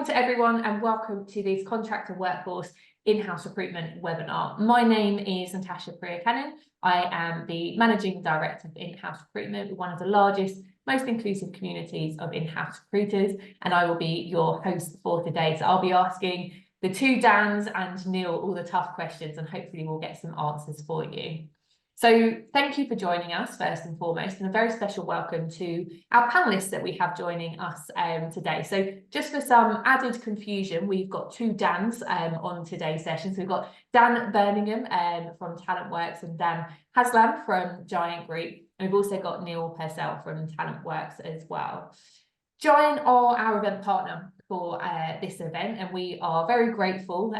to everyone and welcome to this Contractor Workforce in-house recruitment webinar. My name is Natasha Priya-Cannon. I am the Managing Director of in-house recruitment with one of the largest, most inclusive communities of in-house recruiters, and I will be your host for today. So I'll be asking the two Dans and Neil all the tough questions, and hopefully we'll get some answers for you. So thank you for joining us first and foremost, and a very special welcome to our panelists that we have joining us today. So just for some added confusion, we've got two Dans on today's session. So we've got Dan Birmingham from TalentWorks and Dan Haslam from Giant Group. And we've also got Neil Purcell from TalentWorks as well. Giant are our event partner for this event, and we are very grateful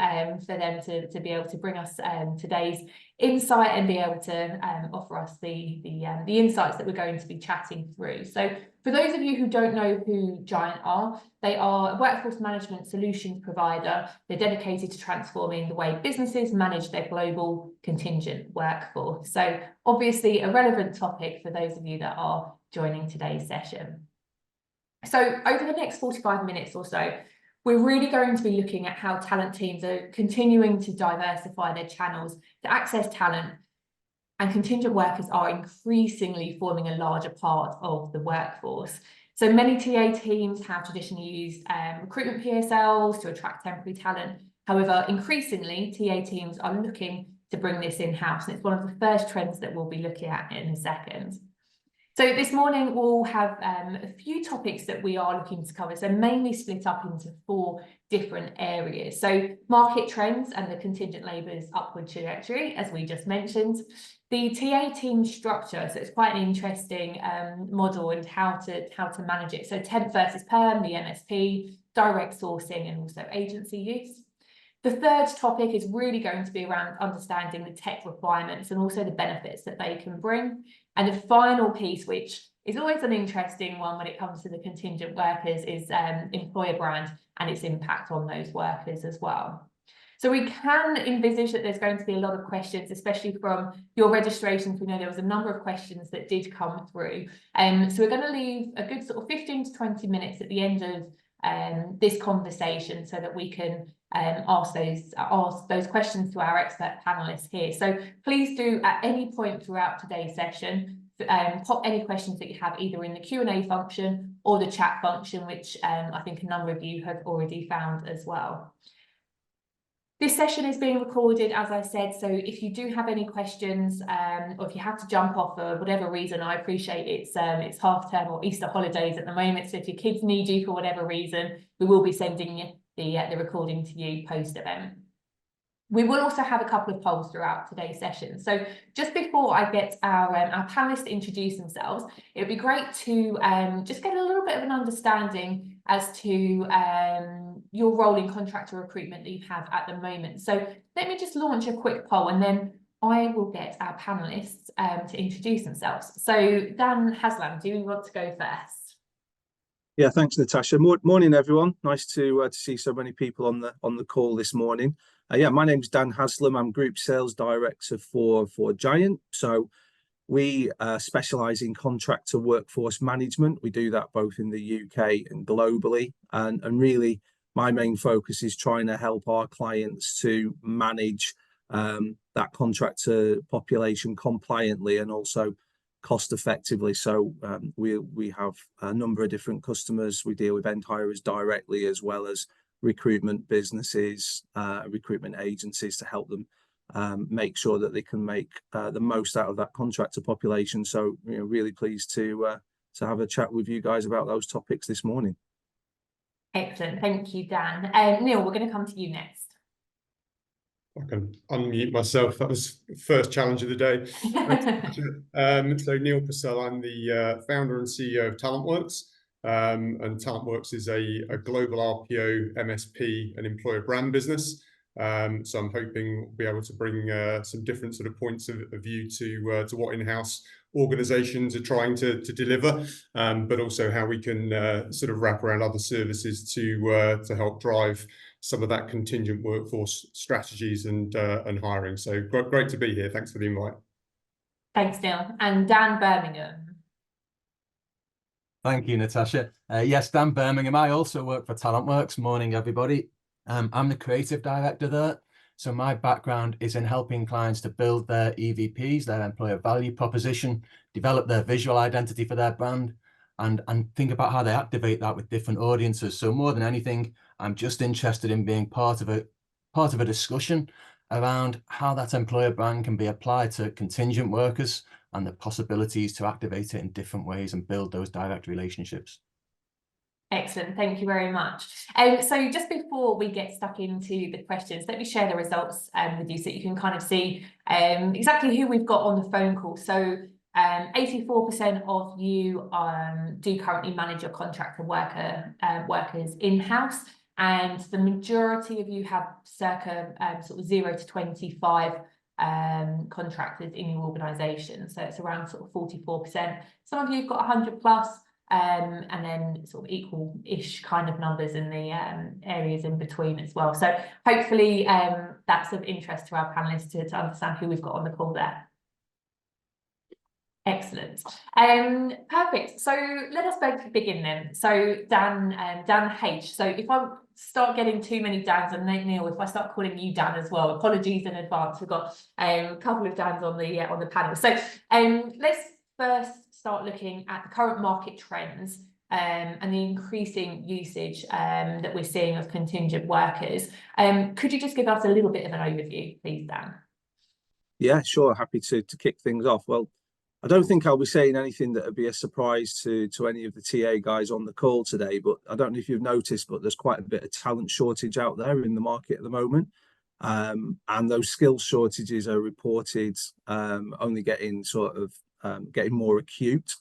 for them to be able to bring us today's insight and be able to offer us the insights that we're going to be chatting through. So for those of you who don't know who Giant are, they are a workforce management solutions provider. They're dedicated to transforming the way businesses manage their global contingent workforce. So obviously a relevant topic for those of you that are joining today's session. So over the next 45 minutes or so, we're really going to be looking at how talent teams are continuing to diversify their channels to access talent, and contingent workers are increasingly forming a larger part of the workforce. So many TA teams have traditionally used recruitment PSLs to attract temporary talent. However, increasingly, TA teams are looking to bring this in-house, and it's one of the first trends that we'll be looking at in a second. So this morning we'll have a few topics that we are looking to cover, so mainly split up into four different areas. So market trends and the contingent labour's upward trajectory, as we just mentioned. The TA team structure, so it's quite an interesting model and how to manage it. So temp versus perm, the MSP, direct sourcing, and also agency use. The third topic is really going to be around understanding the tech requirements and also the benefits that they can bring. And the final piece, which is always an interesting one when it comes to the contingent workers, is employer brand and its impact on those workers as well. So we can envisage that there's going to be a lot of questions, especially from your registrations. We know there was a number of questions that did come through. So we're going to leave a good sort of 15 to 20 minutes at the end of this conversation so that we can ask those questions to our expert panelists here. So please do at any point throughout today's session pop any questions that you have either in the Q&A function or the chat function, which I think a number of you have already found as well. This session is being recorded, as I said, so if you do have any questions or if you have to jump off for whatever reason, I appreciate it's half term or Easter holidays at the moment, so if your kids need you for whatever reason, we will be sending you the recording to you post-event. We will also have a couple of polls throughout today's session. So just before I get our panelists to introduce themselves, it would be great to just get a little bit of an understanding as to your role in contractor recruitment that you have at the moment. So let me just launch a quick poll and then I will get our panelists to introduce themselves. So Dan Haslam, do you want to go first? Yeah, thanks, Natasha. Morning, everyone. Nice to see so many people on the call this morning. Yeah, my name's Dan Haslam. I'm Group Sales Director for Giant. So we specialise in contractor workforce management. We do that both in the UK and globally. And really, my main focus is trying to help our clients to manage that contractor population compliantly and also cost effectively. So we have a number of different customers. We deal with end hirers directly, as well as recruitment businesses, recruitment agencies, to help them make sure that they can make the most out of that contractor population. So really pleased to have a chat with you guys about those topics this morning. Excellent, thank you, Dan. Neil, we're going to come to you next. I can unmute myself. That was the first challenge of the day. So Neil Purcell, I'm the founder and CEO of TalentWorks. And TalentWorks is a global RPO, MSP and employer brand business. So I'm hoping we'll be able to bring some different sort of points of view to what in-house organizations are trying to deliver, but also how we can sort of wrap around other services to help drive some of that contingent workforce strategies and hiring. So great to be here. Thanks for the invite. Thanks, Neil. And Dan Birmingham. Thank you, Natasha. Yes, Dan Birmingham. I also work for TalentWorks. Morning, everybody. I'm the creative director there. So my background is in helping clients to build their EVPs, their employer value proposition, develop their visual identity for their brand, and think about how they activate that with different audiences. So more than anything, I'm just interested in being part of a discussion around how that employer brand can be applied to contingent workers and the possibilities to activate it in different ways and build those direct relationships. Excellent, thank you very much. So just before we get stuck into the questions, let me share the results with you so you can kind of see exactly who we've got on the phone call. So 84% of you do currently manage your contractor workers in-house, and the majority of you have circa sort of 0 to 25 contractors in your organisation. So it's around sort of 44%. Some of you have got 100 plus. And then sort of equal-ish kind of numbers in the areas in between as well. So hopefully that's of interest to our panelists to understand who we've got on the call there. Excellent. Perfect. So let us both begin then. So Dan H. So if I start getting too many Dans, and Neil, if I start calling you Dan as well, apologies in advance. We've got a couple of Dans on the panel. So let's first start looking at the current market trends and the increasing usage that we're seeing of contingent workers. Could you just give us a little bit of an overview, please, Dan? Yeah, sure. Happy to kick things off. Well, I don't think I'll be saying anything that would be a surprise to any of the TA guys on the call today, but I don't know if you've noticed, but there's quite a bit of talent shortage out there in the market at the moment. And those skill shortages are reported only getting getting more acute.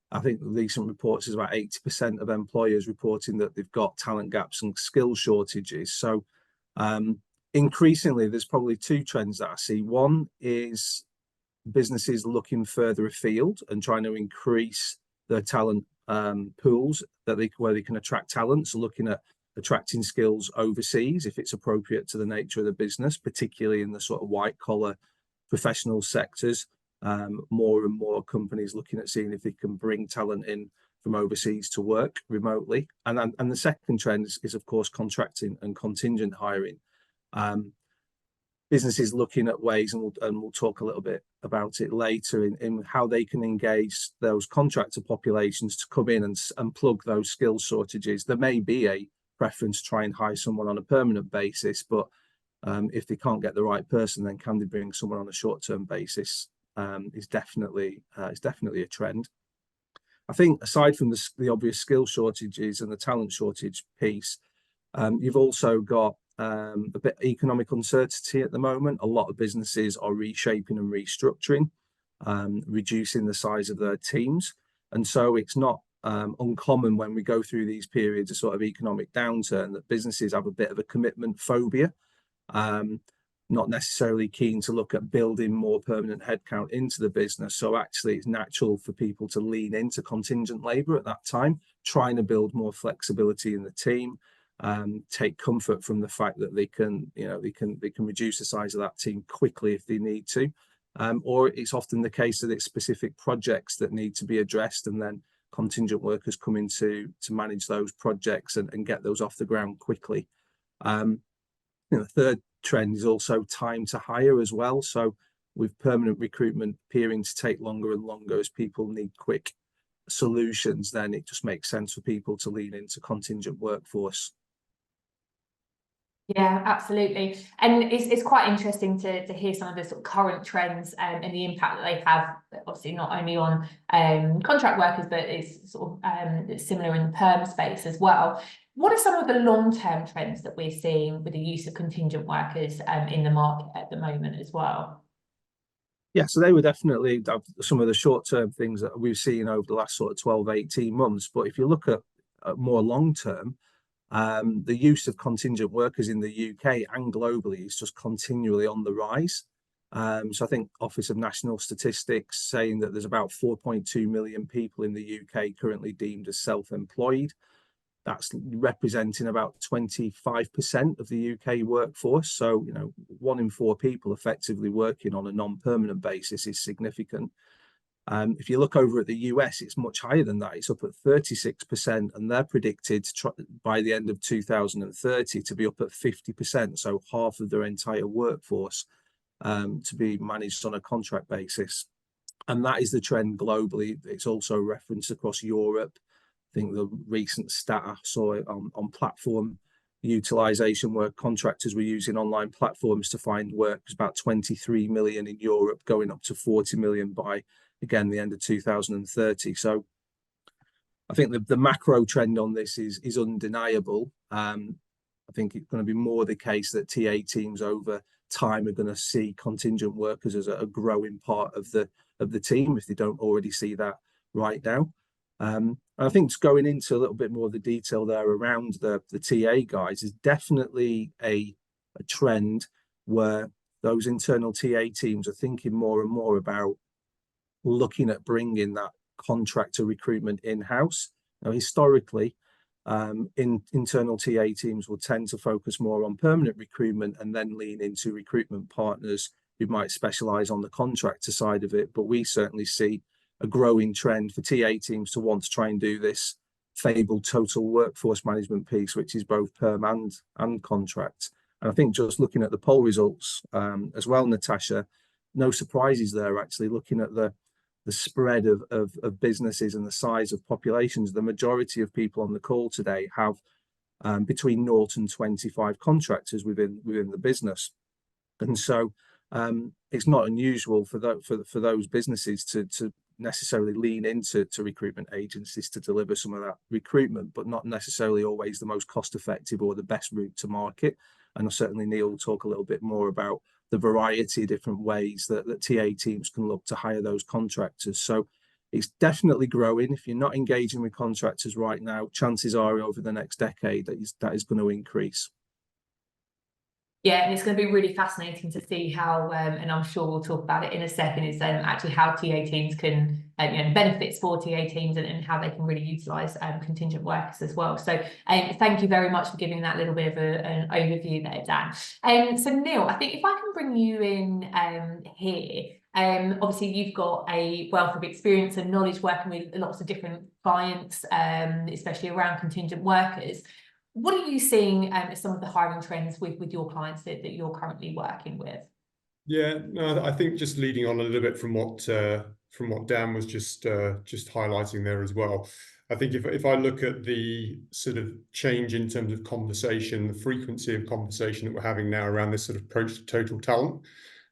I think the recent reports is about 80% of employers reporting that they've got talent gaps and skill shortages. So increasingly, there's probably two trends that I see. One is businesses looking further afield and trying to increase their talent pools where they can attract talent. So looking at attracting skills overseas if it's appropriate to the nature of the business, particularly in the sort of white collar professional sectors. More and more companies looking at seeing if they can bring talent in from overseas to work remotely. And the second trend is of course contracting and contingent hiring. Businesses looking at ways, and we'll talk a little bit about it later, in how they can engage those contractor populations to come in and plug those skill shortages. There may be a preference to try and hire someone on a permanent basis, but if they can't get the right person, then can they bring someone on a short-term basis? Is definitely a trend. I think aside from the obvious skill shortages and the talent shortage piece, you've also got a bit of economic uncertainty at the moment. A lot of businesses are reshaping and restructuring, reducing the size of their teams. And so it's not uncommon when we go through these periods of sort of economic downturn that businesses have a bit of a commitment phobia. Not necessarily keen to look at building more permanent headcount into the business. So actually it's natural for people to lean into contingent labour at that time, trying to build more flexibility in the team, take comfort from the fact that they can reduce the size of that team quickly if they need to. Or it's often the case that it's specific projects that need to be addressed, and then contingent workers come in to manage those projects and get those off the ground quickly. The third trend is also time to hire as well. So with permanent recruitment appearing to take longer and longer as people need quick solutions, then it just makes sense for people to lean into contingent workforce. Yeah, absolutely. And it's quite interesting to hear some of the sort of current trends and the impact that they have, obviously not only on contract workers, but it's sort of it's similar in the perm space as well. What are some of the long-term trends that we're seeing with the use of contingent workers in the market at the moment as well? Yeah, so they were definitely some of the short-term things that we've seen over the last sort of 12, 18 months. But if you look at more long-term, the use of contingent workers in the UK and globally is just continually on the rise. So I think Office of National Statistics saying that there's about 4.2 million people in the UK currently deemed as self-employed. That's representing about 25% of the UK workforce. So, 1 in 4 people effectively working on a non-permanent basis is significant. If you look over at the US, it's much higher than that. It's up at 36%, and they're predicted by the end of 2030 to be up at 50%, so half of their entire workforce to be managed on a contract basis. And that is the trend globally. It's also referenced across Europe. I think the recent stat I saw on platform utilization, where contractors were using online platforms to find work, was about 23 million in Europe, going up to 40 million by, again, the end of 2030. So I think the macro trend on this is undeniable. I think it's going to be more the case that TA teams over time are going to see contingent workers as a growing part of the team, if they don't already see that right now. I think just going into a little bit more of the detail there around the TA guys is definitely a trend where those internal TA teams are thinking more and more about looking at bringing that contractor recruitment in-house. Now, historically, internal TA teams will tend to focus more on permanent recruitment and then lean into recruitment partners who might specialize on the contractor side of it. But we certainly see a growing trend for TA teams to want to try and do this fabled total workforce management piece, which is both perm and contract. And I think just looking at the poll results as well, Natasha, no surprises there. Actually, looking at the spread of businesses and the size of populations, the majority of people on the call today have between 0 and 25 contractors within the business. And so it's not unusual for those businesses to necessarily lean into recruitment agencies to deliver some of that recruitment, but not necessarily always the most cost effective or the best route to market. And certainly Neil will talk a little bit more about the variety of different ways that TA teams can look to hire those contractors. So it's definitely growing. If you're not engaging with contractors right now, chances are over the next decade that is going to increase. Yeah, and it's going to be really fascinating to see how, and I'm sure we'll talk about it in a second, is actually how TA teams can, benefits for TA teams and how they can really utilise contingent workers as well. So thank you very much for giving that little bit of an overview there, Dan. So Neil, I think if I can bring you in here, obviously you've got a wealth of experience and knowledge working with lots of different clients, especially around contingent workers. What are you seeing as some of the hiring trends with your clients that you're currently working with? Yeah, no, I think just leading on a little bit from what Dan was just highlighting there as well. I think if I look at the sort of change in terms of conversation, the frequency of conversation that we're having now around this sort of approach to total talent,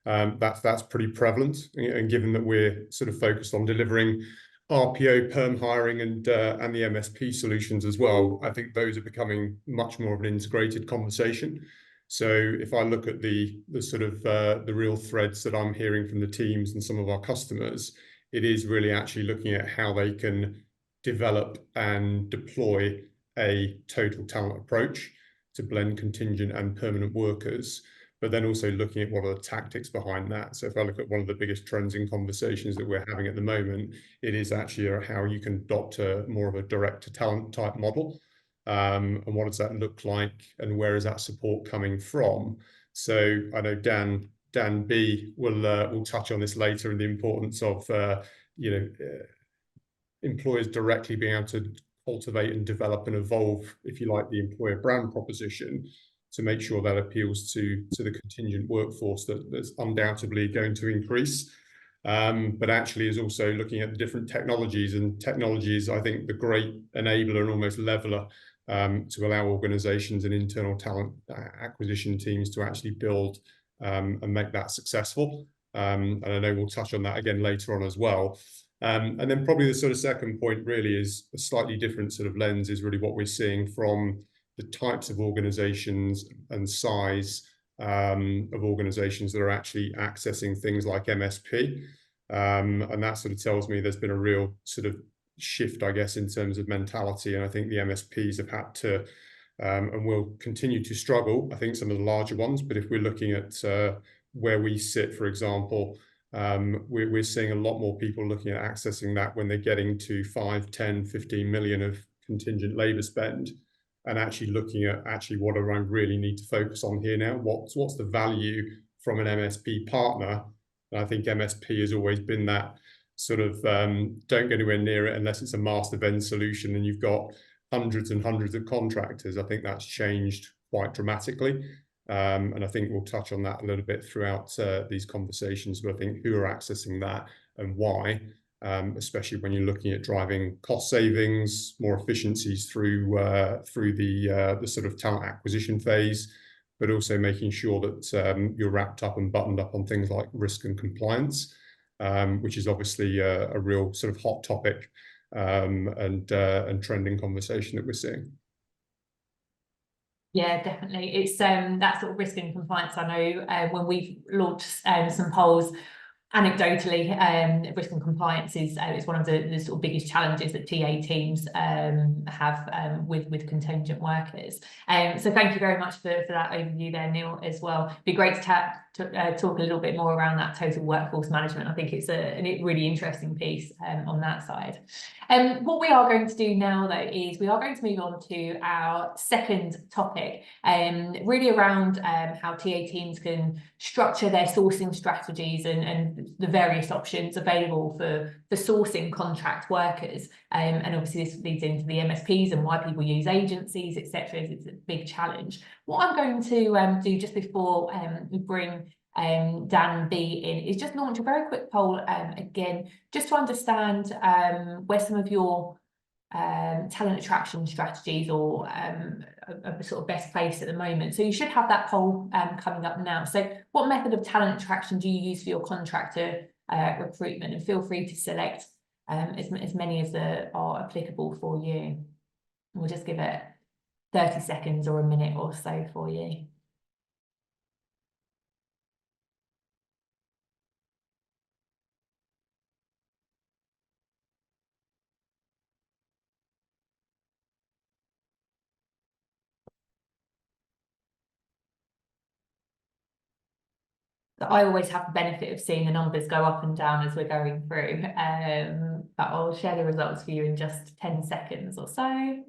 that's pretty prevalent. And given that we're sort of focused on delivering RPO, perm hiring, and the MSP solutions as well, I think those are becoming much more of an integrated conversation. So if I look at the sort of the real threads that I'm hearing from the teams and some of our customers, it is really actually looking at how they can develop and deploy a total talent approach to blend contingent and permanent workers, but then also looking at what are the tactics behind that. So if I look at one of the biggest trends in conversations that we're having at the moment, it is actually how you can adopt more of a direct to talent type model. And what does that look like, and where is that support coming from? So I know Dan B will touch on this later, and the importance of employers directly being able to cultivate and develop and evolve, if you like, the employer brand proposition to make sure that appeals to the contingent workforce that's undoubtedly going to increase. But actually is also looking at the different technologies, and technology is, I think, the great enabler and almost leveler to allow organizations and internal talent acquisition teams to actually build and make that successful. And I know we'll touch on that again later on as well. And then probably the sort of second point really is a slightly different sort of lens, is really what we're seeing from the types of organizations and size of organizations that are actually accessing things like MSP. And that sort of tells me there's been a real sort of shift, I guess, in terms of mentality. And I think the MSPs have had to and will continue to struggle, I think, some of the larger ones. But if we're looking at where we sit, for example, we're seeing a lot more people looking at accessing that when they're getting to 5, 10, 15 million of contingent labor spend, and actually looking at what do I really need to focus on here now? What's the value from an MSP partner? And I think MSP has always been that sort of don't go anywhere near it unless it's a master vendor solution and you've got hundreds and hundreds of contractors. I think that's changed quite dramatically. And I think we'll touch on that a little bit throughout these conversations, but I think who are accessing that and why, especially when you're looking at driving cost savings, more efficiencies through the sort of talent acquisition phase, but also making sure that you're wrapped up and buttoned up on things like risk and compliance, which is obviously a real sort of hot topic and trending conversation that we're seeing. Yeah, definitely. It's that sort of risk and compliance. I know when we've launched some polls, anecdotally, risk and compliance is one of the sort of biggest challenges that TA teams have with contingent workers. So thank you very much for that overview there, Neil, as well. It'd be great to talk a little bit more around that total workforce management. I think it's a really interesting piece on that side. What we are going to do now, though, is we are going to move on to our second topic, really around how TA teams can structure their sourcing strategies and the various options available for sourcing contract workers. And obviously this leads into the MSPs and why people use agencies, etc. It's a big challenge. What I'm going to do just before we bring Dan B in is just launch a very quick poll again, just to understand where some of your talent attraction strategies or a sort of best place at the moment. So you should have that poll coming up now. So what method of talent attraction do you use for your contractor recruitment? And feel free to select as many as are applicable for you. We'll just give it 30 seconds or a minute or so for you. I always have the benefit of seeing the numbers go up and down as we're going through, but I'll share the results for you in just 10 seconds or so.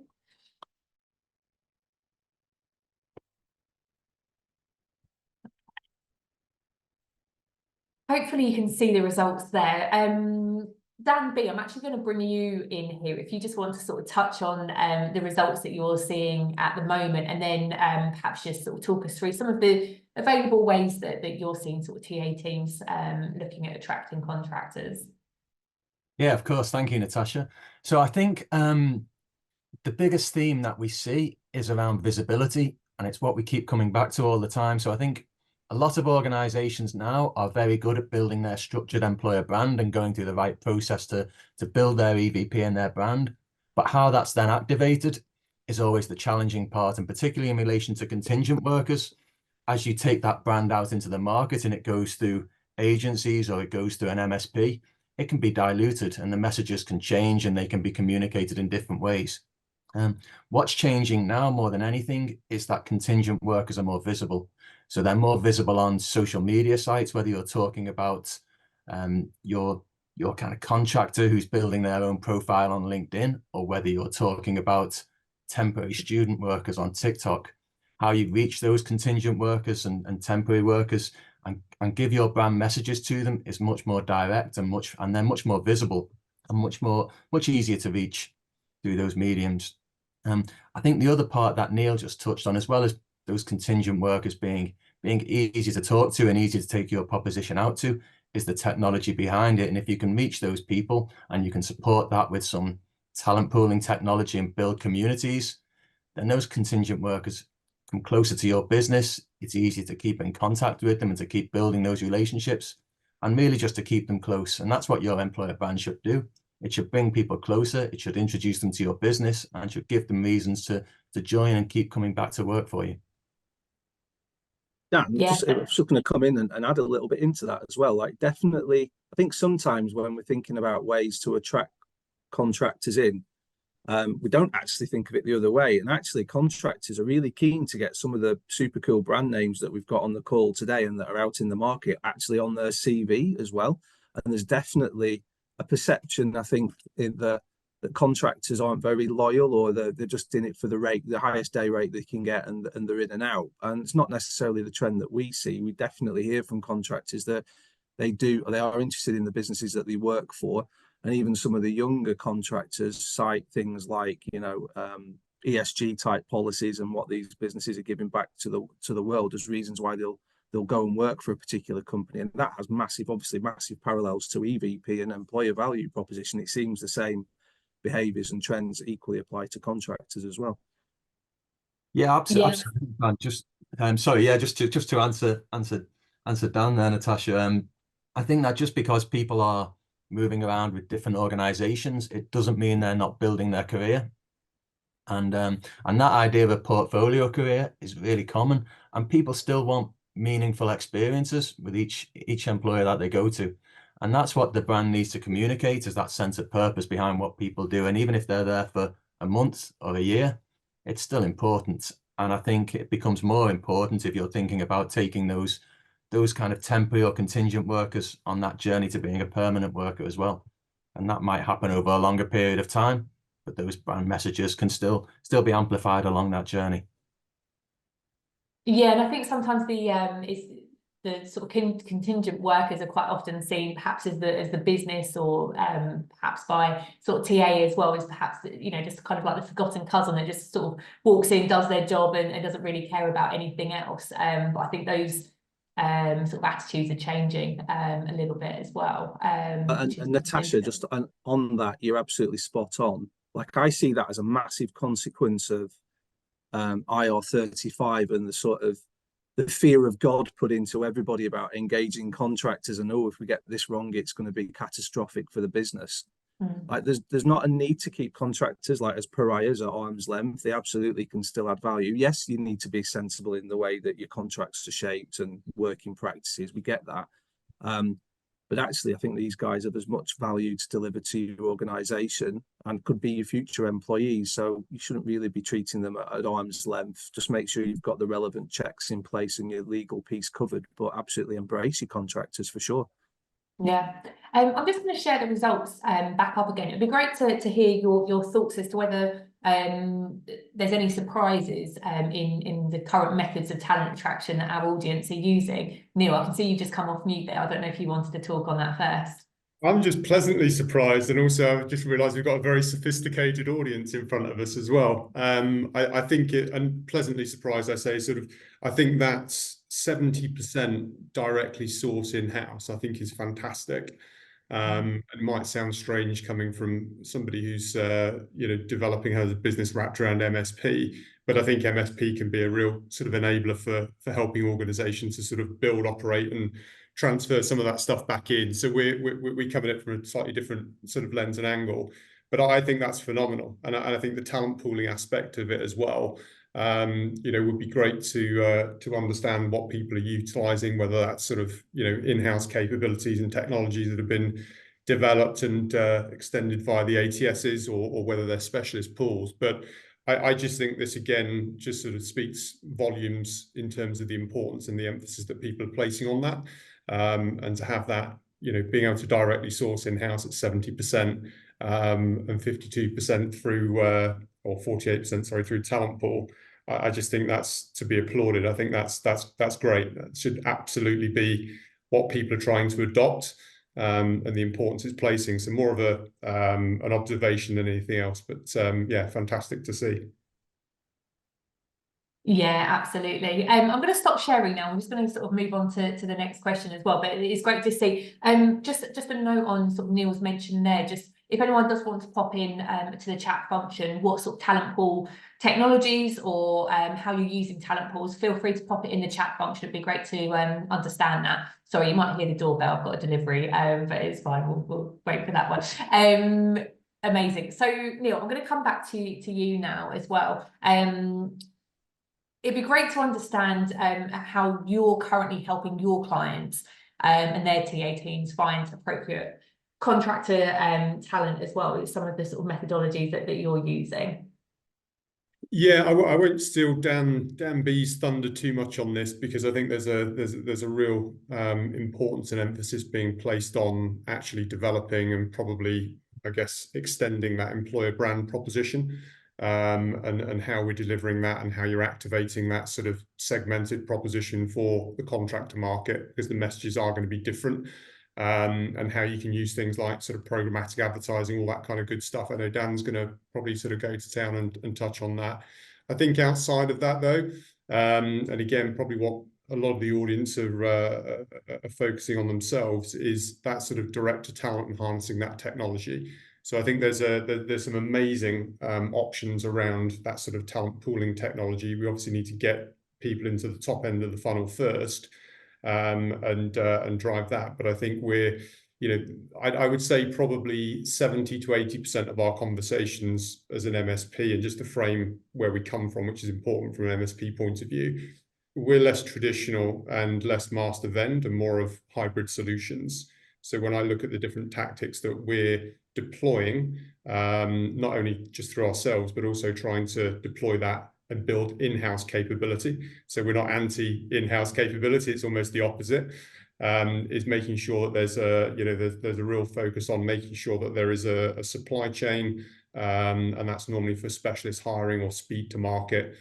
Hopefully you can see the results there. Dan B, I'm actually going to bring you in here if you just want to sort of touch on the results that you're seeing at the moment, and then perhaps just sort of talk us through some of the available ways that you're seeing sort of TA teams looking at attracting contractors. Yeah, of course. Thank you, Natasha. So I think the biggest theme that we see is around visibility, and it's what we keep coming back to all the time. So I think a lot of organizations now are very good at building their structured employer brand and going through the right process to build their EVP and their brand. But how that's then activated is always the challenging part, and particularly in relation to contingent workers. As you take that brand out into the market and it goes through agencies or it goes through an MSP, it can be diluted and the messages can change and they can be communicated in different ways. What's changing now more than anything is that contingent workers are more visible. So they're more visible on social media sites, whether you're talking about your kind of contractor who's building their own profile on LinkedIn, or whether you're talking about temporary student workers on TikTok. How you reach those contingent workers and temporary workers and give your brand messages to them is much more direct and they're much more visible and much easier to reach through those mediums. I think the other part that Neil just touched on, as well as those contingent workers being easy to talk to and easy to take your proposition out to, is the technology behind it. And if you can reach those people and you can support that with some talent pooling technology and build communities, then those contingent workers come closer to your business. It's easy to keep in contact with them and to keep building those relationships, and really just to keep them close. And that's what your employer brand should do. It should bring people closer. It should introduce them to your business and should give them reasons to join and keep coming back to work for you. Yeah, just going to come in and add a little bit into that as well. Like, definitely, I think sometimes when we're thinking about ways to attract contractors in, we don't actually think of it the other way. And actually, contractors are really keen to get some of the super cool brand names that we've got on the call today and that are out in the market actually on their CV as well. And there's definitely a perception, I think, that contractors aren't very loyal, or they're just in it for the highest day rate they can get, and they're in and out. And it's not necessarily the trend that we see. We definitely hear from contractors that they are interested in the businesses that they work for. And even some of the younger contractors cite things like, ESG type policies and what these businesses are giving back to the world as reasons why they'll go and work for a particular company. And that has massive parallels to EVP and employer value proposition. It seems the same behaviours and trends equally apply to contractors as well. Yeah, absolutely. Just sorry, yeah, just to answer Dan there, Natasha. I think that just because people are moving around with different organizations, it doesn't mean they're not building their career. And that idea of a portfolio career is really common, and people still want meaningful experiences with each employer that they go to. And that's what the brand needs to communicate, is that sense of purpose behind what people do. And even if they're there for a month or a year, it's still important. And I think it becomes more important if you're thinking about taking those kind of temporary or contingent workers on that journey to being a permanent worker as well. And that might happen over a longer period of time, but those brand messages can still be amplified along that journey. Yeah, and I think sometimes the sort of contingent workers are quite often seen perhaps as the business, or perhaps by sort of TA as well, as perhaps, just kind of like the forgotten cousin that just sort of walks in, does their job and doesn't really care about anything else. But I think those sort of attitudes are changing a little bit as well. And Natasha, just on that, you're absolutely spot on. Like, I see that as a massive consequence of IR35 and the sort of the fear of God put into everybody about engaging contractors, and if we get this wrong, it's going to be catastrophic for the business. Like, there's not a need to keep contractors like as pariahs at arm's length. They absolutely can still add value. Yes, you need to be sensible in the way that your contracts are shaped and working practices. We get that. But actually, I think these guys have as much value to deliver to your organisation and could be your future employees. So you shouldn't really be treating them at arm's length. Just make sure you've got the relevant checks in place and your legal piece covered, but absolutely embrace your contractors for sure. Yeah, I'm just going to share the results back up again. It'd be great to hear your thoughts as to whether there's any surprises in the current methods of talent attraction that our audience are using. Neil, I can see you just come off mute there. I don't know if you wanted to talk on that first. I'm just pleasantly surprised, and also I've just realised we've got a very sophisticated audience in front of us as well. I think and pleasantly surprised, I say, I think that's 70% directly source in-house, I think is fantastic. It might sound strange coming from somebody who's developing, has a business wrapped around MSP, but I think MSP can be a real sort of enabler for helping organizations to sort of build, operate, and transfer some of that stuff back in. So we come at it from a slightly different sort of lens and angle, but I think that's phenomenal. And I think the talent pooling aspect of it as well, would be great to understand what people are utilizing, whether that's sort of, in-house capabilities and technologies that have been developed and extended via the ATSs, or whether they're specialist pools. But I just think this, again, just sort of speaks volumes in terms of the importance and the emphasis that people are placing on that. And to have that, being able to directly source in-house at 70% and 52% through, or 48%, sorry, through talent pool, I just think that's to be applauded. I think that's great. That should absolutely be what people are trying to adopt, and the importance it's placing. So more of an observation than anything else, but yeah, fantastic to see. Yeah, absolutely. I'm going to stop sharing now. I'm just going to sort of move on to the next question as well. But it's great to see. Just a note on sort of Neil's mention there. Just if anyone does want to pop in to the chat function, what sort of talent pool technologies or how you're using talent pools, feel free to pop it in the chat function. It'd be great to understand that. Sorry, you might hear the doorbell. I've got a delivery, but it's fine. We'll wait for that one. Amazing. So Neil, I'm going to come back to you now as well. It'd be great to understand how you're currently helping your clients and their TA teams find appropriate contractor talent as well, with some of the sort of methodologies that you're using. Yeah, I won't steal Dan B's thunder too much on this, because I think there's a real importance and emphasis being placed on actually developing and probably, I guess, extending that employer brand proposition. And how we're delivering that and how you're activating that sort of segmented proposition for the contractor market, because the messages are going to be different. and how you can use things like sort of programmatic advertising, all that kind of good stuff. I know Dan's going to probably sort of go to town and touch on that. I think outside of that, though, and again, probably what a lot of the audience are focusing on themselves is that sort of direct to talent and harnessing that technology. So I think there's some amazing options around that sort of talent pooling technology. We obviously need to get people into the top end of the funnel first, and drive that. But I think we're, I would say probably 70 to 80% of our conversations as an MSP, and just to frame where we come from, which is important from an MSP point of view, we're less traditional and less master vend and more of hybrid solutions. So when I look at the different tactics that we're deploying, not only just through ourselves, but also trying to deploy that and build in-house capability. So we're not anti in-house capability, it's almost the opposite. Is making sure that there's a real focus on making sure that there is a supply chain, and that's normally for specialist hiring or speed to market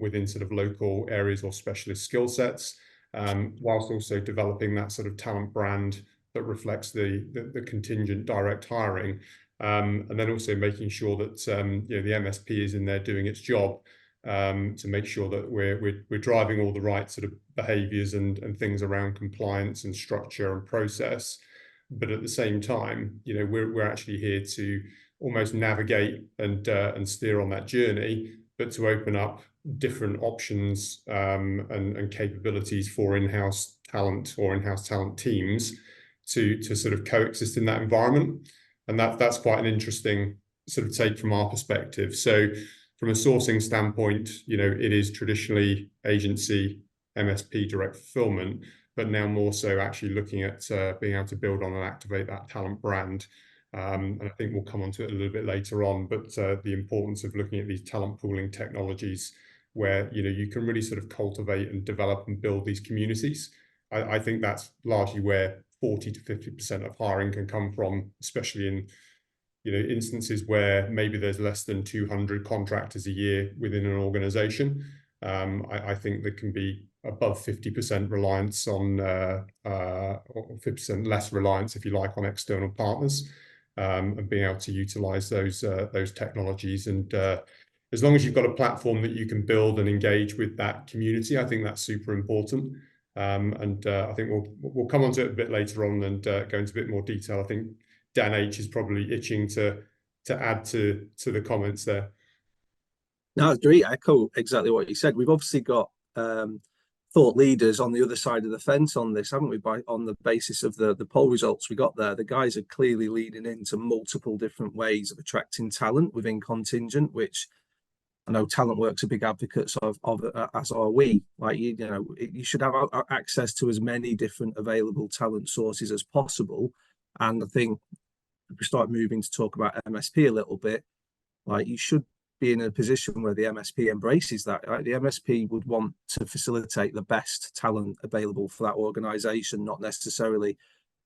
within sort of local areas or specialist skill sets, whilst also developing that sort of talent brand that reflects the contingent direct hiring, and then also making sure that the MSP is in there doing its job, to make sure that we're driving all the right sort of behaviours and things around compliance and structure and process. But at the same time, we're actually here to almost navigate and steer on that journey, but to open up different options and capabilities for in-house talent or in-house talent teams to sort of coexist in that environment. And that's quite an interesting sort of take from our perspective. So from a sourcing standpoint, it is traditionally agency, MSP, direct fulfillment, but now more so actually looking at being able to build on and activate that talent brand. And I think we'll come on to it a little bit later on, but the importance of looking at these talent pooling technologies where, you can really sort of cultivate and develop and build these communities. I think that's largely where 40 to 50% of hiring can come from, especially in instances where maybe there's less than 200 contractors a year within an organization. I think there can be above 50% reliance on, or 50% less reliance, if you like, on external partners, and being able to utilize those technologies. And as long as you've got a platform that you can build and engage with that community, I think that's super important. And I think we'll come on to it a bit later on and go into a bit more detail. I think Dan H is probably itching to add to the comments there. No, I agree. I echo exactly what you said. We've obviously got thought leaders on the other side of the fence on this, haven't we? On the basis of the poll results we got there, the guys are clearly leading into multiple different ways of attracting talent within contingent, which I know TalentWorks are big advocates of as are we. Like, you should have access to as many different available talent sources as possible. And I think if we start moving to talk about MSP a little bit, like, you should be in a position where the MSP embraces that. Right? The MSP would want to facilitate the best talent available for that organization, not necessarily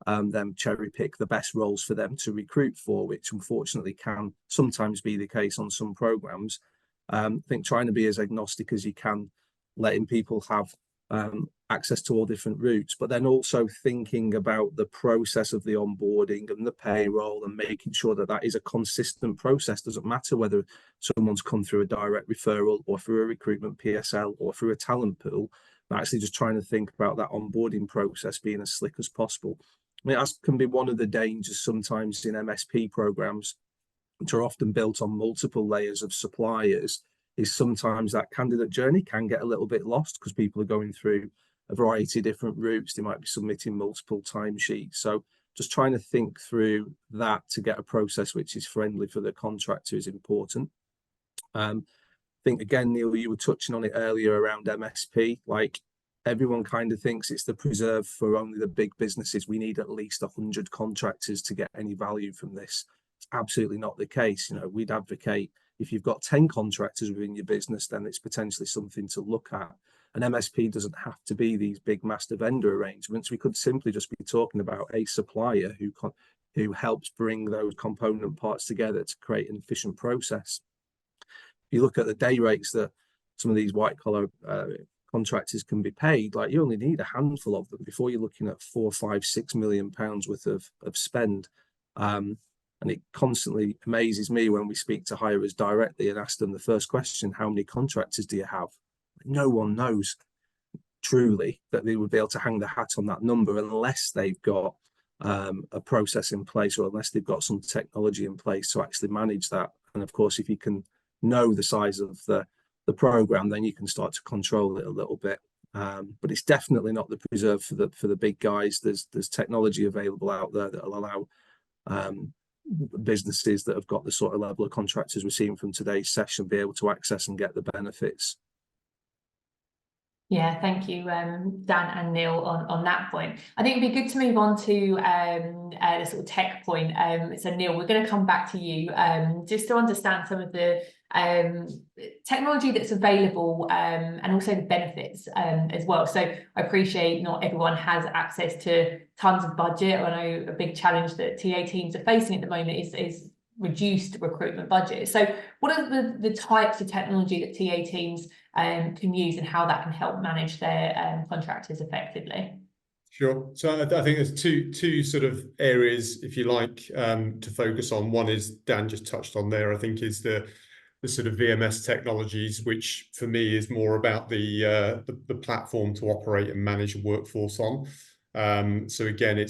them cherry pick the best roles for them to recruit for, which unfortunately can sometimes be the case on some programs. I think trying to be as agnostic as you can, letting people have access to all different routes, but then also thinking about the process of the onboarding and the payroll and making sure that that is a consistent process. Doesn't matter whether someone's come through a direct referral or through a recruitment PSL or through a talent pool, but actually just trying to think about that onboarding process being as slick as possible. I mean, that can be one of the dangers sometimes in MSP programs, which are often built on multiple layers of suppliers, is sometimes that candidate journey can get a little bit lost because people are going through a variety of different routes. They might be submitting multiple timesheets. So just trying to think through that to get a process which is friendly for the contractor is important. I think, again, Neil, you were touching on it earlier around MSP. Like, everyone kind of thinks it's the preserve for only the big businesses. We need at least 100 contractors to get any value from this. It's absolutely not the case. We'd advocate if you've got 10 contractors within your business, then it's potentially something to look at. An MSP doesn't have to be these big master vendor arrangements. We could simply just be talking about a supplier who helps bring those component parts together to create an efficient process. If you look at the day rates that some of these white collar contractors can be paid, like you only need a handful of them before you're looking at 4, 5, 6 million pounds worth of spend. And it constantly amazes me when we speak to hirers directly and ask them the first question, how many contractors do you have? No one knows truly that they would be able to hang their hat on that number unless they've got a process in place, or unless they've got some technology in place to actually manage that. And of course, if you can know the size of the program, then you can start to control it a little bit. But it's definitely not the preserve for the big guys. There's technology available out there that will allow businesses that have got the sort of level of contractors we're seeing from today's session be able to access and get the benefits. Yeah, thank you, Dan and Neil, on that point. I think it'd be good to move on to the sort of tech point. So Neil, we're going to come back to you just to understand some of the technology that's available and also the benefits as well. So I appreciate not everyone has access to tons of budget. I know a big challenge that TA teams are facing at the moment is reduced recruitment budget. So what are the types of technology that TA teams can use, and how that can help manage their contractors effectively? Sure. So I think there's two sort of areas, if you like, to focus on. One is Dan just touched on there, I think, is the sort of VMS technologies, which for me is more about the platform to operate and manage a workforce on. So again,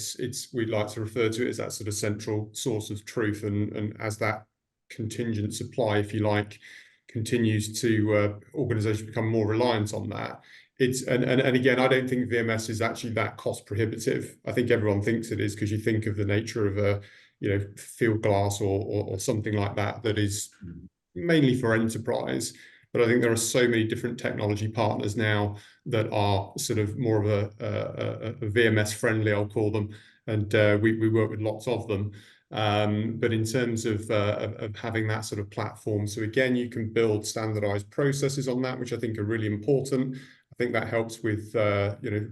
we'd like to refer to it as that sort of central source of truth, and as that contingent supply, if you like, continues to organizations become more reliant on that. And again, I don't think VMS is actually that cost prohibitive. I think everyone thinks it is, because you think of the nature of a field glass or something like that is mainly for enterprise. But I think there are so many different technology partners now that are sort of more of a VMS friendly, I'll call them, and we work with lots of them. But in terms of having that sort of platform, so again, you can build standardized processes on that, which I think are really important. I think that helps with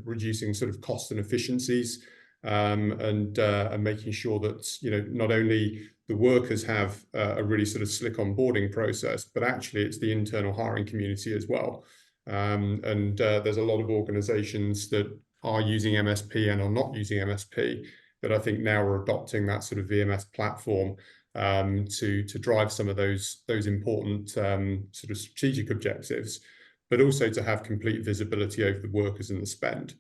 reducing sort of cost and efficiencies, and making sure that not only the workers have a really sort of slick onboarding process, but actually it's the internal hiring community as well. And there's a lot of organizations that are using MSP and are not using MSP that I think now are adopting that sort of VMS platform to drive some of those important sort of strategic objectives, but also to have complete visibility over the workers and the spend.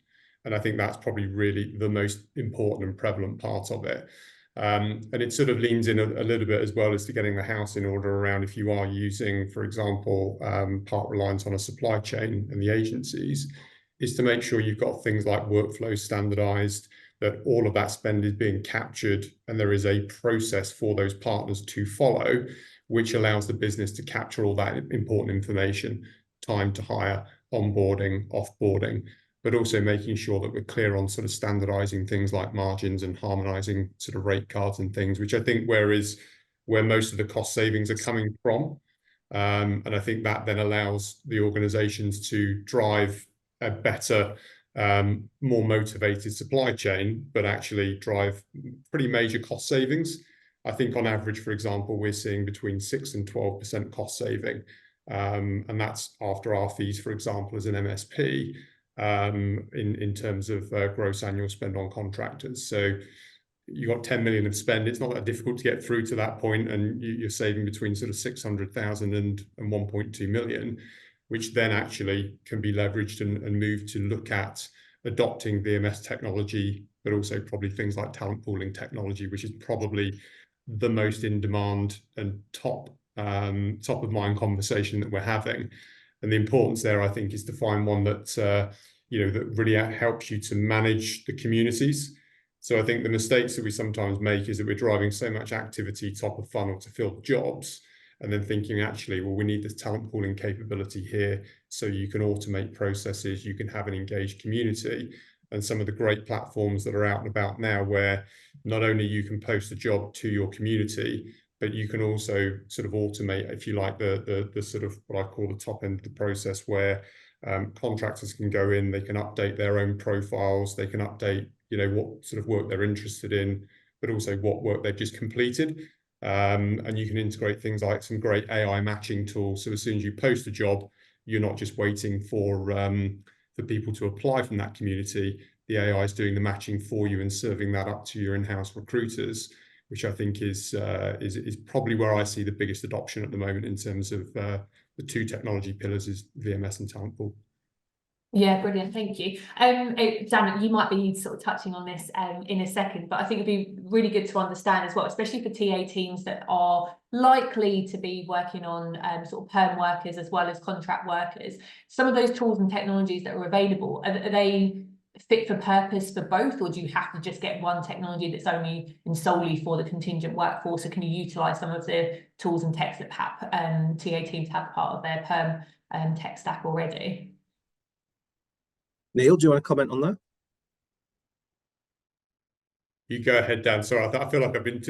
And I think that's probably really the most important and prevalent part of it. And it sort of leans in a little bit as well as to getting the house in order around, if you are using, for example, part reliance on a supply chain and the agencies, is to make sure you've got things like workflows standardized, that all of that spend is being captured, and there is a process for those partners to follow, which allows the business to capture all that important information, time to hire, onboarding, offboarding, but also making sure that we're clear on sort of standardizing things like margins and harmonizing sort of rate cards and things, which I think where most of the cost savings are coming from. And I think that then allows the organizations to drive a better, more motivated supply chain, but actually drive pretty major cost savings. I think on average, for example, we're seeing between 6 and 12% cost saving. And that's after our fees, for example, as an MSP, in terms of gross annual spend on contractors. So you got 10 million of spend. It's not that difficult to get through to that point, and you're saving between sort of 600,000 and 1.2 million, which then actually can be leveraged and moved to look at adopting VMS technology, but also probably things like talent pooling technology, which is probably the most in demand and top of mind conversation that we're having. And the importance there, I think, is to find one that that really helps you to manage the communities. So I think the mistakes that we sometimes make is that we're driving so much activity top of funnel to fill jobs, and then thinking, actually, well, we need this talent pooling capability here, so you can automate processes, you can have an engaged community. And some of the great platforms that are out and about now, where not only you can post a job to your community, but you can also sort of automate, if you like, the sort of what I call the top end of the process, where contractors can go in, they can update their own profiles, they can update, what sort of work they're interested in, but also what work they've just completed. And you can integrate things like some great AI matching tools. So as soon as you post a job, you're not just waiting for people to apply from that community. The AI is doing the matching for you and serving that up to your in-house recruiters, which I think is probably where I see the biggest adoption at the moment in terms of the two technology pillars is VMS and talent pool. Yeah, brilliant. Thank you. Dan, you might be sort of touching on this in a second, but I think it'd be really good to understand as well, especially for TA teams that are likely to be working on sort of perm workers as well as contract workers. Some of those tools and technologies that are available, are they fit for purpose for both, or do you have to just get one technology that's only and solely for the contingent workforce? Or can you utilise some of the tools and techs that TA teams have part of their perm tech stack already? Neil, do you want to comment on that? You go ahead, Dan. Sorry, I feel like I've been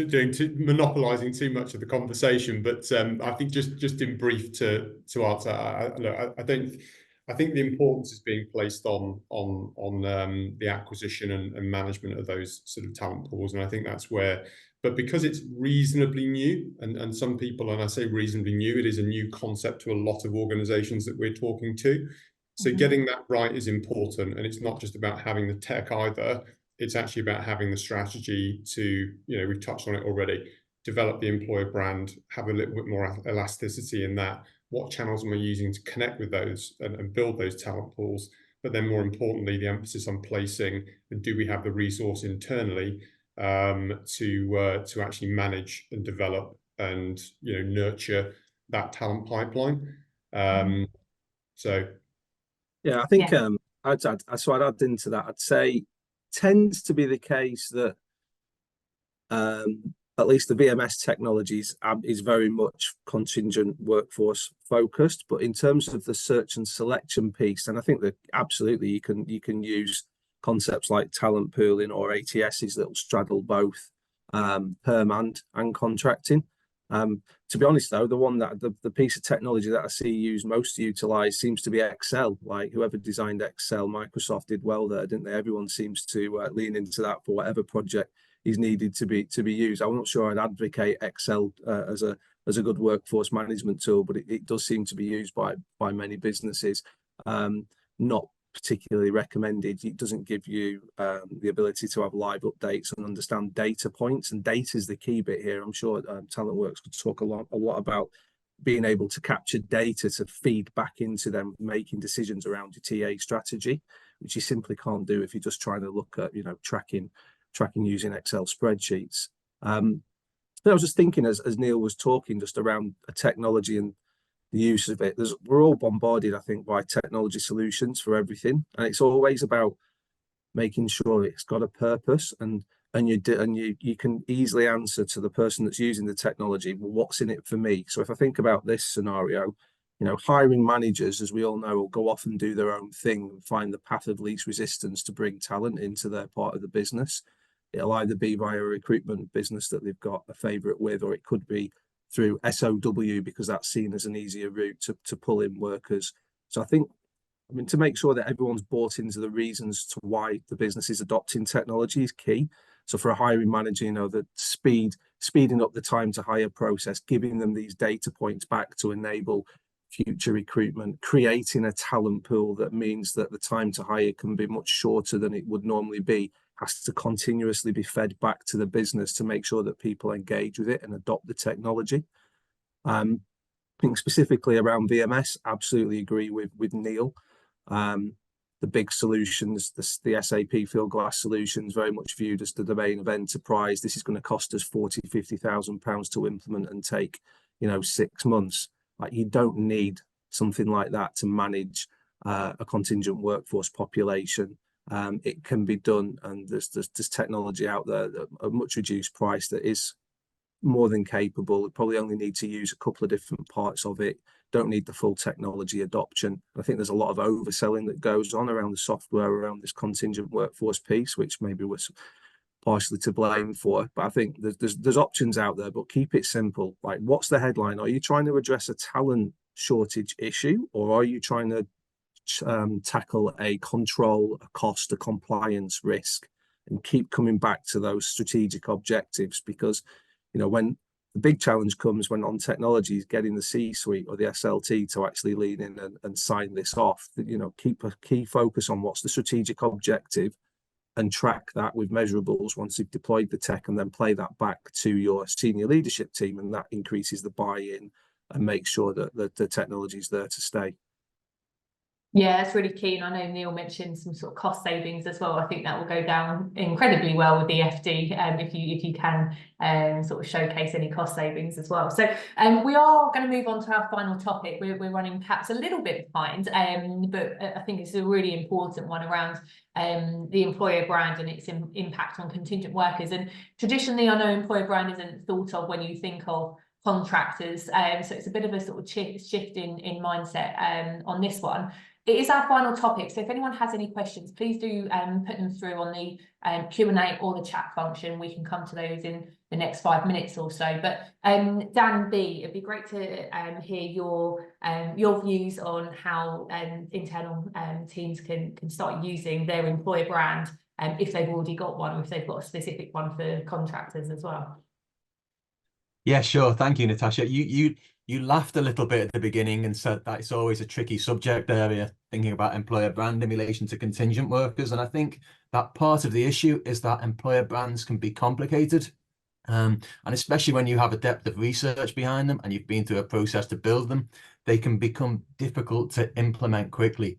monopolising too much of the conversation, but I think just in brief to answer, I think the importance is being placed on the acquisition and management of those sort of talent pools, and I think that's where. But because it's reasonably new, and some people, and I say reasonably new, it is a new concept to a lot of organisations that we're talking to. So getting that right is important, and it's not just about having the tech either. It's actually about having the strategy to, we've touched on it already, develop the employer brand, have a little bit more elasticity in that. What channels am I using to connect with those and build those talent pools? But then more importantly, the emphasis on placing, and do we have the resource internally to actually manage and develop and nurture that talent pipeline? So. Yeah, I think I'd add into that. I'd say tends to be the case that at least the VMS technologies is very much contingent workforce focused, but in terms of the search and selection piece, and I think that absolutely you can use concepts like talent pooling or ATSs that will straddle both perm and contracting. To be honest, though, the one that the piece of technology that I see used most to utilize seems to be Excel. Like whoever designed Excel, Microsoft did well there, didn't they? Everyone seems to lean into that for whatever project is needed to be used. I'm not sure I'd advocate Excel as a good workforce management tool, but it does seem to be used by many businesses. Not particularly recommended. It doesn't give you the ability to have live updates and understand data points, and data is the key bit here. I'm sure TalentWorks could talk a lot about being able to capture data to feed back into them making decisions around your TA strategy, which you simply can't do if you're just trying to look at tracking using Excel spreadsheets. I was just thinking as Neil was talking just around a technology and the use of it. We're all bombarded, I think, by technology solutions for everything, and it's always about making sure it's got a purpose, and you can easily answer to the person that's using the technology, well, what's in it for me? So if I think about this scenario, hiring managers, as we all know, will go off and do their own thing and find the path of least resistance to bring talent into their part of the business. It'll either be via a recruitment business that they've got a favourite with, or it could be through SOW because that's seen as an easier route to pull in workers. So I mean, to make sure that everyone's bought into the reasons to why the business is adopting technology is key. So for a hiring manager, the speeding up the time to hire process, giving them these data points back to enable future recruitment, creating a talent pool that means that the time to hire can be much shorter than it would normally be, has to continuously be fed back to the business to make sure that people engage with it and adopt the technology. I think specifically around VMS, absolutely agree with Neil. The big solutions, the SAP Fieldglass solutions, very much viewed as the domain of enterprise. This is going to cost us £40,000-50,000 to implement and take 6 months. Like, you don't need something like that to manage a contingent workforce population. It can be done, and there's technology out there at a much reduced price that is more than capable. You probably only need to use a couple of different parts of it. Don't need the full technology adoption. I think there's a lot of overselling that goes on around the software, around this contingent workforce piece, which maybe was partially to blame for. But I think there's options out there, but keep it simple. Like, what's the headline? Are you trying to address a talent shortage issue, or are you trying to tackle a control, a cost, a compliance risk? And keep coming back to those strategic objectives, because when The big challenge comes when on technology is getting the C-suite or the SLT to actually lean in and sign this off. You know, keep a key focus on what's the strategic objective and track that with measurables once you've deployed the tech, and then play that back to your senior leadership team, and that increases the buy-in and makes sure that the technology is there to stay. Yeah, it's really keen. I know Neil mentioned some sort of cost savings as well. I think that will go down incredibly well with the FD, if you can sort of showcase any cost savings as well. So we are going to move on to our final topic. We're running perhaps a little bit behind, but I think it's a really important one around the employer brand and its impact on contingent workers. And traditionally, I know employer brand isn't thought of when you think of contractors, so it's a bit of a sort of shift in mindset on this one. It is our final topic, so if anyone has any questions, please do put them through on the Q&A or the chat function. We can come to those in the next 5 minutes or so. But Dan B, it'd be great to hear your views on how internal teams can start using their employer brand if they've already got one, or if they've got a specific one for contractors as well. Yeah, sure. Thank you, Natasha. You laughed a little bit at the beginning and said that it's always a tricky subject area, thinking about employer brand in relation to contingent workers. And I think that part of the issue is that employer brands can be complicated. And especially when you have a depth of research behind them and you've been through a process to build them, they can become difficult to implement quickly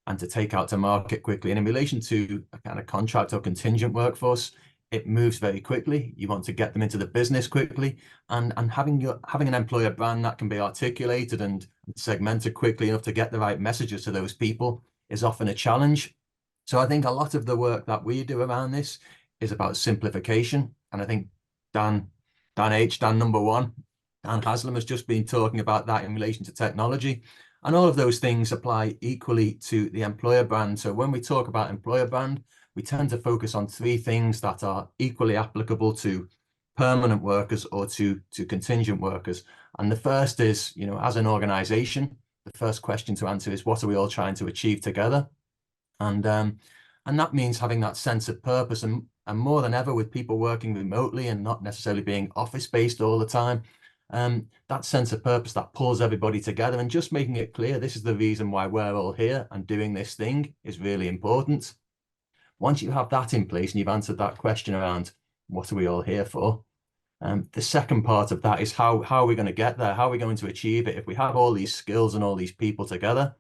and to take out to market quickly. And in relation to a kind of contract or contingent workforce, it moves very quickly. You want to get them into the business quickly, and having an employer brand that can be articulated and segmented quickly enough to get the right messages to those people is often a challenge. So I think a lot of the work that we do around this is about simplification. And I think Dan number one, Dan Haslam, has just been talking about that in relation to technology. And all of those things apply equally to the employer brand. So when we talk about employer brand, we tend to focus on 3 things that are equally applicable to permanent workers or to contingent workers. And the first is, you know, as an organization, the first question to answer is, what are we all trying to achieve together? And that means having that sense of purpose, and more than ever with people working remotely and not necessarily being office-based all the time, that sense of purpose that pulls everybody together, and just making it clear this is the reason why we're all here and doing this thing is really important. Once you have that in place and you've answered that question around what are we all here for, the second part of that is how are we going to get there? How are we going to achieve it? If we have all these skills and all these people together,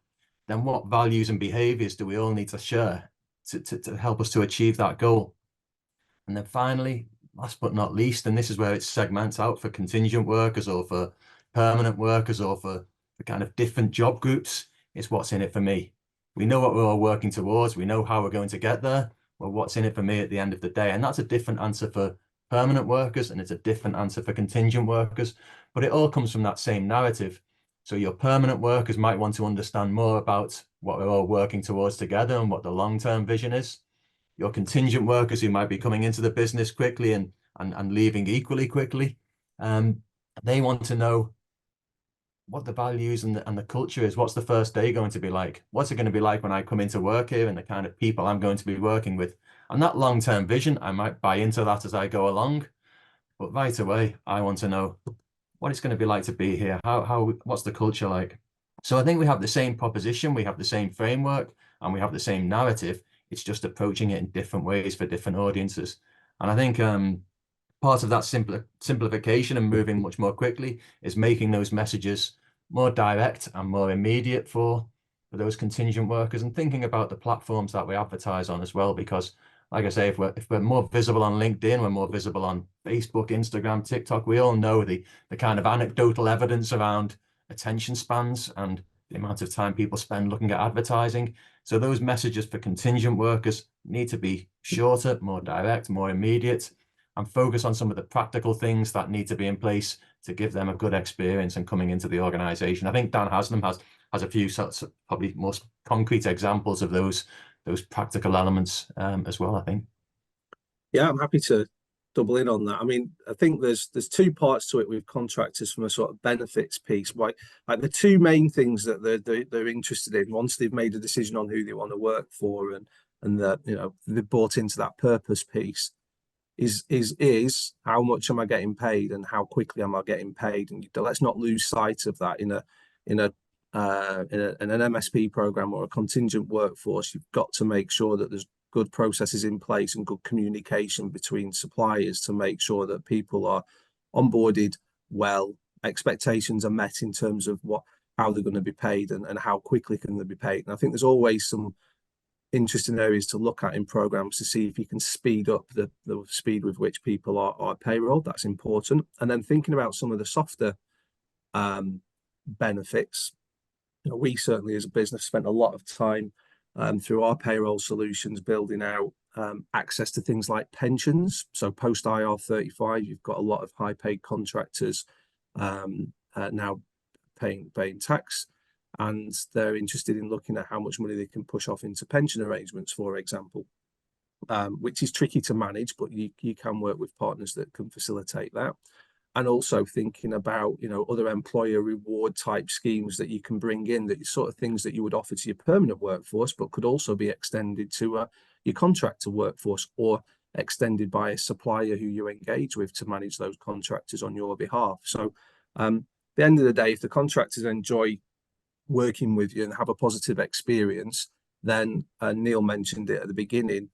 then what values and behaviors do we all need to share to help us to achieve that goal? And then finally, last but not least, and this is where it segments out for contingent workers or for permanent workers or for the kind of different job groups, is what's in it for me. We know what we're all working towards. We know how we're going to get there. Well, what's in it for me at the end of the day? And that's a different answer for permanent workers, and it's a different answer for contingent workers, but it all comes from that same narrative. So your permanent workers might want to understand more about what we're all working towards together and what the long-term vision is. Your contingent workers who might be coming into the business quickly and leaving equally quickly, they want to know what the values and the culture is. What's the first day going to be like? What's it going to be like when I come into work here, and the kind of people I'm going to be working with? And that long-term vision, I might buy into that as I go along, but right away, I want to know what it's going to be like to be here. What's the culture like? So I think we have the same proposition, we have the same framework, and we have the same narrative. It's just approaching it in different ways for different audiences. And I think part of that simplification and moving much more quickly is making those messages more direct and more immediate for those contingent workers, and thinking about the platforms that we advertise on as well. Because, like I say, if we're more visible on LinkedIn, we're more visible on Facebook, Instagram, TikTok, we all know the kind of anecdotal evidence around attention spans and the amount of time people spend looking at advertising. So those messages for contingent workers need to be shorter, more direct, more immediate, and focus on some of the practical things that need to be in place to give them a good experience and coming into the organization. I think Dan Haslam has a few sorts of probably most concrete examples of those practical elements as well, I think. Yeah, I'm happy to double in on that. I mean, I think there's 2 parts to it with contractors from a sort of benefits piece. Like the 2 main things that they're interested in once they've made a decision on who they want to work for, and that, you know, they've bought into that purpose piece, is how much am I getting paid and how quickly am I getting paid? And let's not lose sight of that in an MSP program or a contingent workforce. You've got to make sure that there's good processes in place and good communication between suppliers to make sure that people are onboarded well, expectations are met in terms of how they're going to be paid and how quickly can they be paid. And I think there's always some interesting areas to look at in programs to see if you can speed up the speed with which people are payrolled. That's important. And then thinking about some of the softer benefits. We certainly as a business spent a lot of time through our payroll solutions building out access to things like pensions. So post IR35, you've got a lot of high paid contractors now paying tax, and they're interested in looking at how much money they can push off into pension arrangements, for example, which is tricky to manage, but you can work with partners that can facilitate that. And also thinking about, other employer reward type schemes that you can bring in, that sort of things that you would offer to your permanent workforce, but could also be extended to your contractor workforce, or extended by a supplier who you engage with to manage those contractors on your behalf. So at the end of the day, if the contractors enjoy working with you and have a positive experience, then Neil mentioned it at the beginning,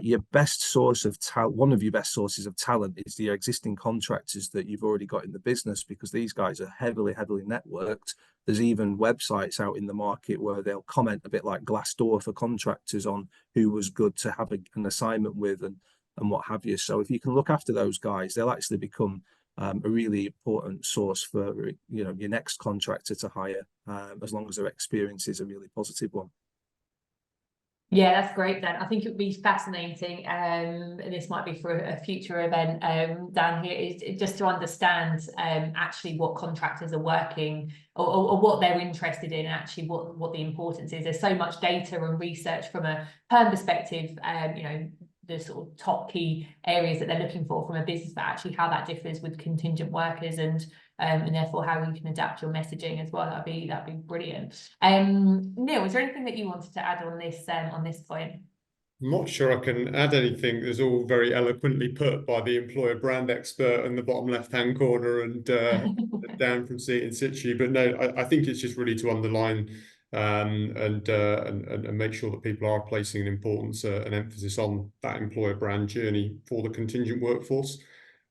your best source of talent, one of your best sources of talent, is your existing contractors that you've already got in the business, because these guys are heavily networked. There's even websites out in the market where they'll comment a bit like Glassdoor for contractors on who was good to have an assignment with and what have you. So if you can look after those guys, they'll actually become a really important source for your next contractor to hire, as long as their experience is a really positive one. Yeah, that's great, Dan. I think it would be fascinating, and this might be for a future event, Dan, here, is just to understand actually what contractors are working or what they're interested in, and actually what the importance is. There's so much data and research from a perm perspective, the sort of top key areas that they're looking for from a business, but actually how that differs with contingent workers and therefore how you can adapt your messaging as well. That'd be brilliant. Neil, is there anything that you wanted to add on this point? I'm not sure I can add anything. It's all very eloquently put by the employer brand expert in the bottom left-hand corner and down from Seat in Situ. But no, I think it's just really to underline and make sure that people are placing an importance, an emphasis on that employer brand journey for the contingent workforce.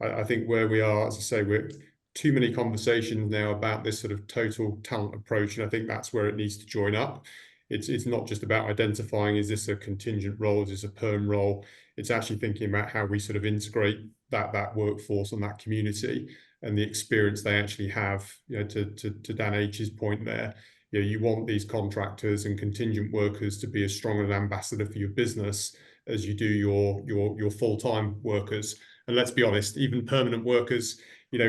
I think where we are, as I say, we're too many conversations now about this sort of total talent approach, and I think that's where it needs to join up. It's not just about identifying, is this a contingent role, is this a perm role? It's actually thinking about how we sort of integrate that workforce and that community and the experience they actually have. To Dan H's point there, you want these contractors and contingent workers to be as strong an ambassador for your business as you do your full-time workers. And let's be honest, even permanent workers,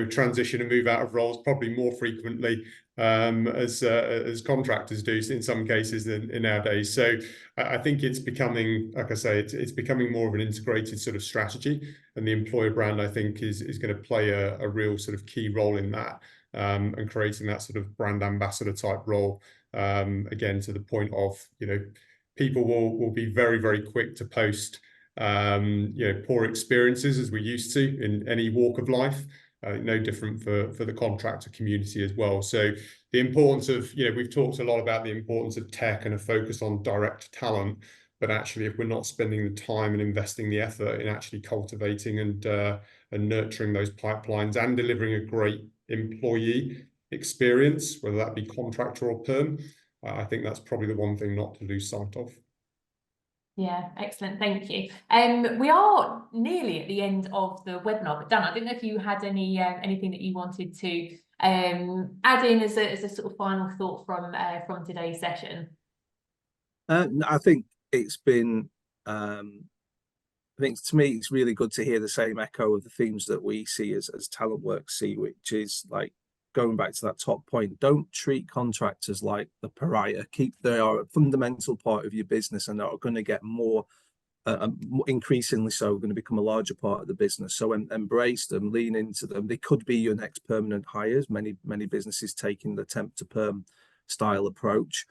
transition and move out of roles probably more frequently as contractors do in some cases in nowadays. So I think it's becoming, like I say, it's becoming more of an integrated sort of strategy, and the employer brand, I think, is going to play a real sort of key role in that, and creating that sort of brand ambassador type role. Again, to the point of, people will be very, very quick to post poor experiences, as we used to in any walk of life. No different for the contractor community as well. So the importance of, we've talked a lot about the importance of tech and a focus on direct talent, but actually if we're not spending the time and investing the effort in actually cultivating and nurturing those pipelines and delivering a great employee experience, whether that be contractor or perm, I think that's probably the one thing not to lose sight of. Yeah, excellent. Thank you. We are nearly at the end of the webinar, but Dan, I didn't know if you had anything that you wanted to add in as a sort of final thought from today's session. I think it's been, I think to me, it's really good to hear the same echo of the themes that we see as TalentWorks see, which is like, going back to that top point, don't treat contractors like the pariah. They are a fundamental part of your business and are going to get more, increasingly so, going to become a larger part of the business. So embrace them, lean into them. They could be your next permanent hires. Many businesses taking the temp to perm style approach.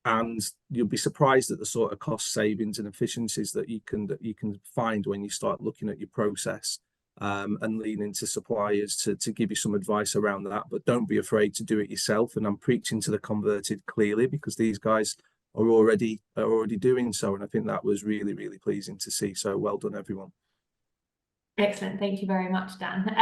and you'll be surprised at the sort of cost savings and efficiencies that you can find when you start looking at your process, and lean into suppliers to give you some advice around that. But don't be afraid to do it yourself. And I'm preaching to the converted clearly, because these guys are already doing so, and I think that was really, really pleasing to see. So well done, everyone. Excellent, thank you very much, Dan,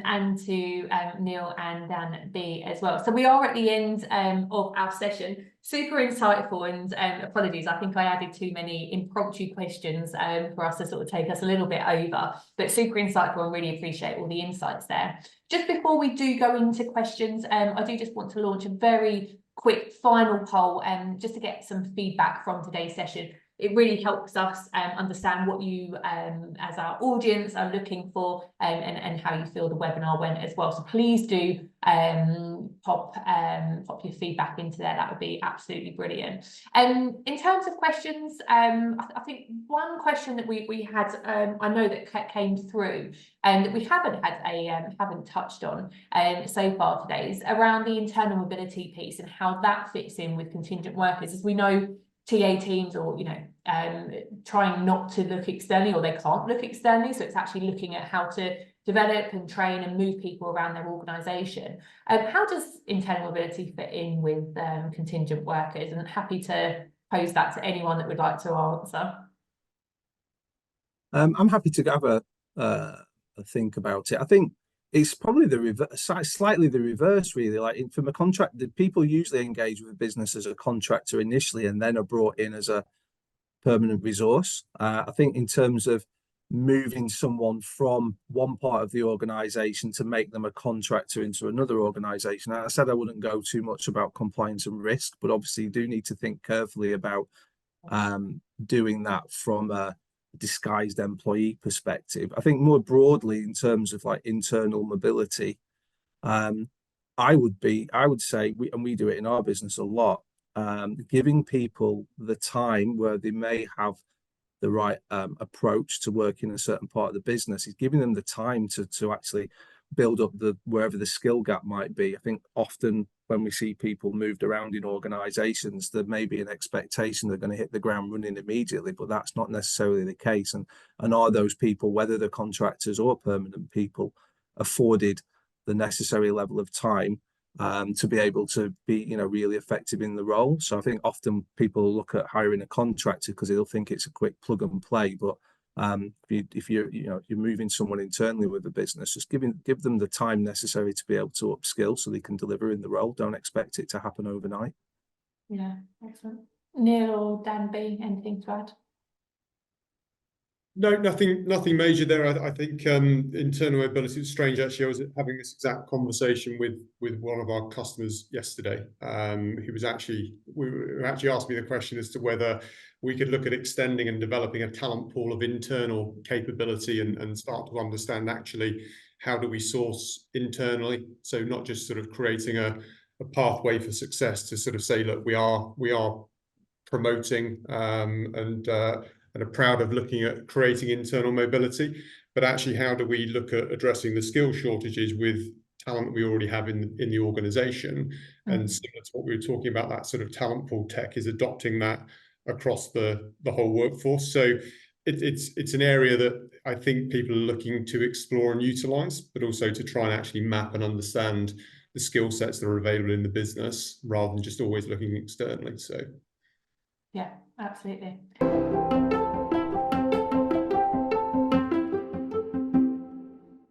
and to Neil and Dan B as well. So we are at the end of our session. Super insightful, and apologies, I think I added too many impromptu questions for us to sort of take us a little bit over, but super insightful and really appreciate all the insights there. Just before we do go into questions, I do just want to launch a very quick final poll just to get some feedback from today's session. It really helps us understand what you as our audience are looking for, and how you feel the webinar went as well. So please do pop your feedback into there. That would be absolutely brilliant. In terms of questions, I think one question that we had, I know that came through and that we haven't touched on so far today, is around the internal mobility piece and how that fits in with contingent workers. As we know, TA teams, or trying not to look externally, or they can't look externally, so it's actually looking at how to develop and train and move people around their organisation. How does internal mobility fit in with contingent workers? And I'm happy to pose that to anyone that would like to answer. I'm happy to have a think about it. I think it's probably slightly the reverse, really. Like from a contract, the people usually engage with a business as a contractor initially, and then are brought in as a permanent resource. I think in terms of moving someone from one part of the organisation to make them a contractor into another organisation, I said I wouldn't go too much about compliance and risk, but obviously you do need to think carefully about doing that from a disguised employee perspective. I think more broadly, in terms of like internal mobility, I would say we do it in our business a lot, giving people the time where they may have the right approach to work in a certain part of the business, is giving them the time to actually build up wherever the skill gap might be. I think often when we see people moved around in organizations, there may be an expectation they're going to hit the ground running immediately, but that's not necessarily the case. And are those people, whether they're contractors or permanent people, afforded the necessary level of time to be able to be, really effective in the role? So I think often people look at hiring a contractor because they'll think it's a quick plug and play, but if you're moving someone internally with a business, just give them the time necessary to be able to upskill so they can deliver in the role. Don't expect it to happen overnight. Yeah, excellent. Neil or Dan B, anything to add? No, nothing major there. I think internal mobility, it's strange actually. I was having this exact conversation with one of our customers yesterday, who was actually asked me the question as to whether we could look at extending and developing a talent pool of internal capability and start to understand actually how do we source internally. So not just sort of creating a pathway for success to sort of say, look, we are promoting and are proud of looking at creating internal mobility, but actually how do we look at addressing the skill shortages with talent that we already have in the organization? And similar to what we were talking about, that sort of talent pool tech is adopting that across the whole workforce. So it's an area that I think people are looking to explore and utilize, but also to try and actually map and understand the skill sets that are available in the business rather than just always looking externally. So yeah, absolutely.